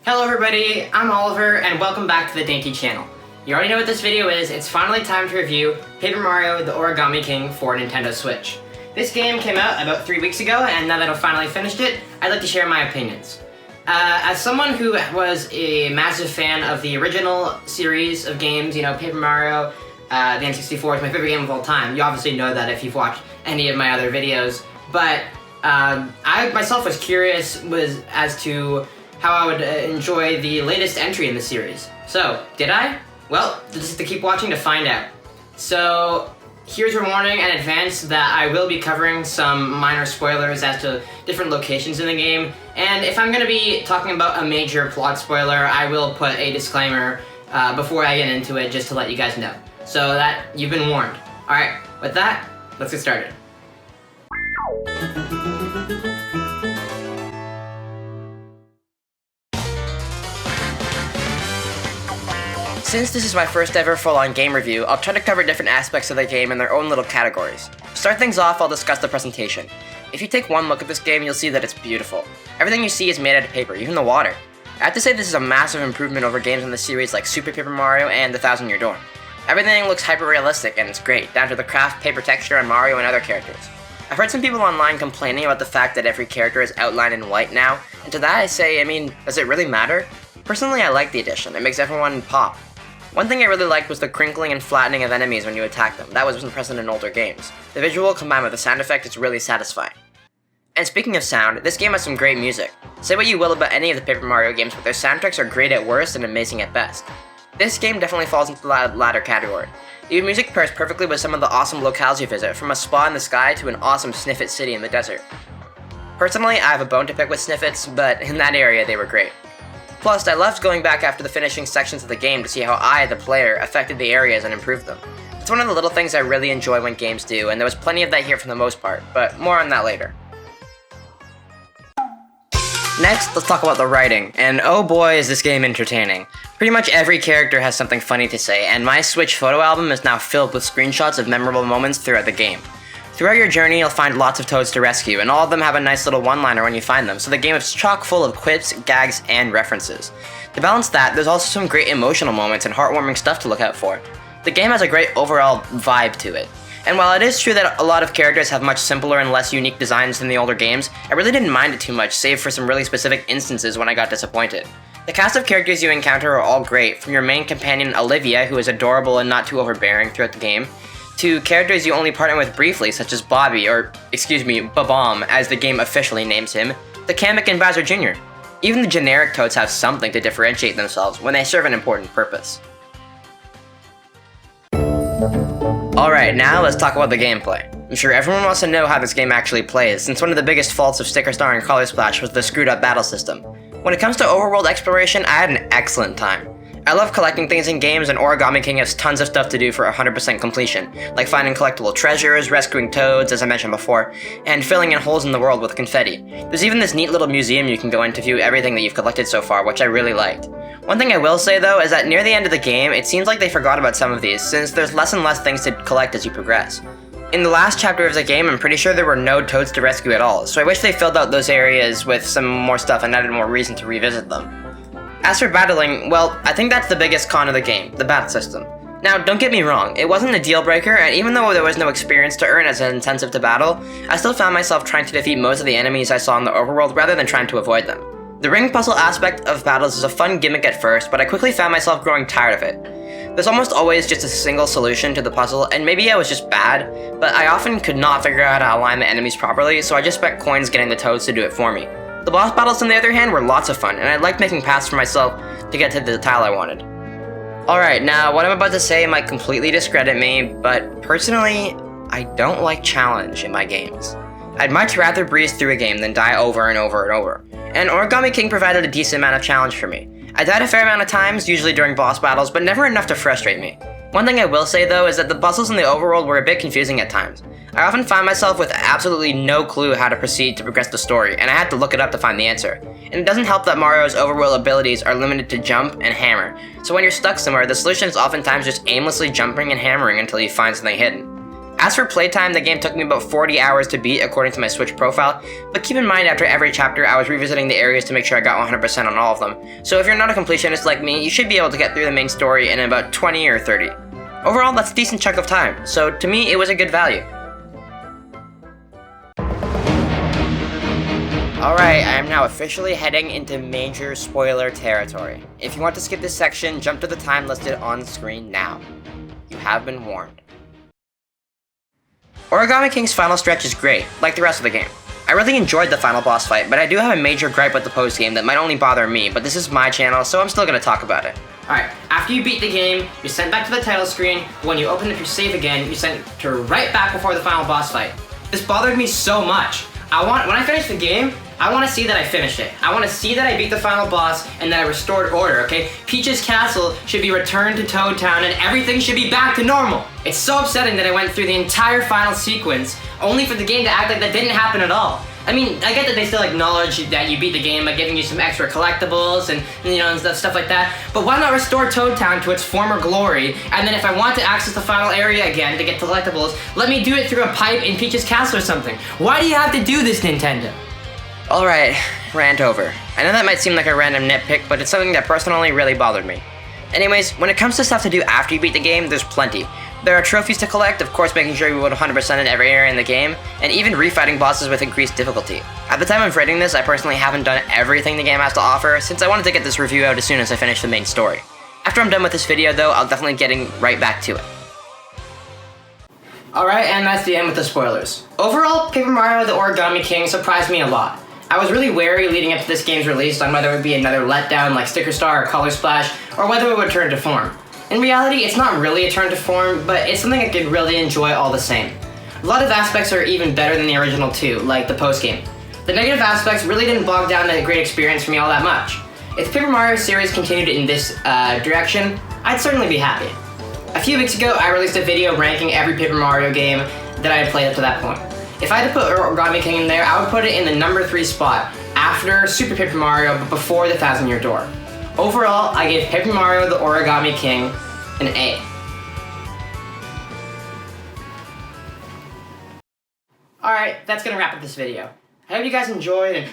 Hello everybody, I'm Oliver and welcome back to the Daintii channel. You already know what this video is. It's finally time to review Paper Mario the Origami King for Nintendo Switch. This game came out about 3 weeks ago, and now that I've finally finished it, I'd like to share my opinions. As someone who was a massive fan of the original series of games, Paper Mario, the N64 is my favorite game of all time. You obviously know that if you've watched any of my other videos, but I myself was curious as to how I would enjoy the latest entry in the series. So, did I? Well, just have to keep watching to find out. So, here's your warning in advance that I will be covering some minor spoilers as to different locations in the game, and if I'm going to be talking about a major plot spoiler, I will put a disclaimer before I get into it just to let you guys know, so that you've been warned. Alright, with that, let's get started. Since this is my first ever full-on game review, I'll try to cover different aspects of the game in their own little categories. To start things off, I'll discuss the presentation. If you take one look at this game, you'll see that it's beautiful. Everything you see is made out of paper, even the water. I have to say this is a massive improvement over games in the series like Super Paper Mario and The Thousand Year Door. Everything looks hyper-realistic and it's great, down to the craft paper texture on Mario and other characters. I've heard some people online complaining about the fact that every character is outlined in white now, and to that I say, does it really matter? Personally, I like the addition. It makes everyone pop. One thing I really liked was the crinkling and flattening of enemies when you attack them. That wasn't present in older games. The visual combined with the sound effect is really satisfying. And speaking of sound, this game has some great music. Say what you will about any of the Paper Mario games, but their soundtracks are great at worst and amazing at best. This game definitely falls into the latter category. The music pairs perfectly with some of the awesome locales you visit, from a spa in the sky to an awesome Sniffet city in the desert. Personally, I have a bone to pick with Sniffets, but in that area they were great. Plus, I loved going back after the finishing sections of the game to see how I, the player, affected the areas and improved them. It's one of the little things I really enjoy when games do, and there was plenty of that here for the most part, but more on that later. Next, let's talk about the writing, and oh boy is this game entertaining. Pretty much every character has something funny to say, and my Switch photo album is now filled with screenshots of memorable moments throughout the game. Throughout your journey, you'll find lots of toads to rescue, and all of them have a nice little one-liner when you find them, so the game is chock full of quips, gags, and references. To balance that, there's also some great emotional moments and heartwarming stuff to look out for. The game has a great overall vibe to it. And while it is true that a lot of characters have much simpler and less unique designs than the older games, I really didn't mind it too much, save for some really specific instances when I got disappointed. The cast of characters you encounter are all great, from your main companion Olivia, who is adorable and not too overbearing throughout the game, to characters you only partner with briefly, such as Bobby, or, Babom, as the game officially names him, the Kamek and Bowser Jr. Even the generic Toads have something to differentiate themselves when they serve an important purpose. Alright, now let's talk about the gameplay. I'm sure everyone wants to know how this game actually plays, since one of the biggest faults of Sticker Star and Color Splash was the screwed up battle system. When it comes to overworld exploration, I had an excellent time. I love collecting things in games, and Origami King has tons of stuff to do for 100% completion, like finding collectible treasures, rescuing toads, as I mentioned before, and filling in holes in the world with confetti. There's even this neat little museum you can go in to view everything that you've collected so far, which I really liked. One thing I will say though is that near the end of the game, it seems like they forgot about some of these, since there's less and less things to collect as you progress. In the last chapter of the game, I'm pretty sure there were no toads to rescue at all, so I wish they filled out those areas with some more stuff and added more reason to revisit them. As for battling, well, I think that's the biggest con of the game, the battle system. Now, don't get me wrong, it wasn't a deal breaker, and even though there was no experience to earn as intensive to battle, I still found myself trying to defeat most of the enemies I saw in the overworld rather than trying to avoid them. The ring puzzle aspect of battles is a fun gimmick at first, but I quickly found myself growing tired of it. There's almost always just a single solution to the puzzle, and maybe I was just bad, but I often could not figure out how to align the enemies properly, so I just spent coins getting the toads to do it for me. The boss battles, on the other hand, were lots of fun, and I liked making paths for myself to get to the tile I wanted. Alright, now what I'm about to say might completely discredit me, but personally, I don't like challenge in my games. I'd much rather breeze through a game than die over and over and over, and Origami King provided a decent amount of challenge for me. I died a fair amount of times, usually during boss battles, but never enough to frustrate me. One thing I will say though is that the puzzles in the overworld were a bit confusing at times. I often find myself with absolutely no clue how to proceed to progress the story, and I had to look it up to find the answer. And it doesn't help that Mario's overworld abilities are limited to jump and hammer, so when you're stuck somewhere, the solution is oftentimes just aimlessly jumping and hammering until you find something hidden. As for playtime, the game took me about 40 hours to beat according to my Switch profile, but keep in mind after every chapter I was revisiting the areas to make sure I got 100% on all of them. So if you're not a completionist like me, you should be able to get through the main story in about 20 or 30. Overall, that's a decent chunk of time, so to me it was a good value. Alright, I am now officially heading into major spoiler territory. If you want to skip this section, jump to the time listed on screen now. You have been warned. Origami King's final stretch is great, like the rest of the game. I really enjoyed the final boss fight, but I do have a major gripe with the post-game that might only bother me, but this is my channel, so I'm still going to talk about it. Alright, after you beat the game, you're sent back to the title screen. When you open up your save again, you're sent to right back before the final boss fight. This bothered me so much. When I finish the game, I want to see that I finished it. I want to see that I beat the final boss and that I restored order, okay? Peach's castle should be returned to Toad Town and everything should be back to normal. It's so upsetting that I went through the entire final sequence only for the game to act like that didn't happen at all. I mean, I get that they still acknowledge that you beat the game by giving you some extra collectibles and you know, and stuff like that, but why not restore Toad Town to its former glory, and then if I want to access the final area again to get the collectibles, let me do it through a pipe in Peach's castle or something. Why do you have to do this, Nintendo? Alright, rant over. I know that might seem like a random nitpick, but it's something that personally really bothered me. Anyways, when it comes to stuff to do after you beat the game, there's plenty. There are trophies to collect, of course making sure you would 100% in every area in the game, and even refighting bosses with increased difficulty. At the time of writing this, I personally haven't done everything the game has to offer, since I wanted to get this review out as soon as I finish the main story. After I'm done with this video though, I'll definitely getting right back to it. Alright, and that's the end with the spoilers. Overall, Paper Mario the Origami King surprised me a lot. I was really wary leading up to this game's release on whether it would be another letdown like Sticker Star or Color Splash, or whether it would turn to form. In reality, it's not really a turn to form, but it's something I could really enjoy all the same. A lot of aspects are even better than the original too, like the post-game. The negative aspects really didn't bog down a great experience for me all that much. If Paper Mario series continued in this direction, I'd certainly be happy. A few weeks ago, I released a video ranking every Paper Mario game that I had played up to that point. If I had to put Origami King in there, I would put it in the number 3 spot, after Super Paper Mario, but before the 1000-Year Door. Overall, I gave Paper Mario the Origami King an A. Alright, that's gonna wrap up this video. I hope you guys enjoyed and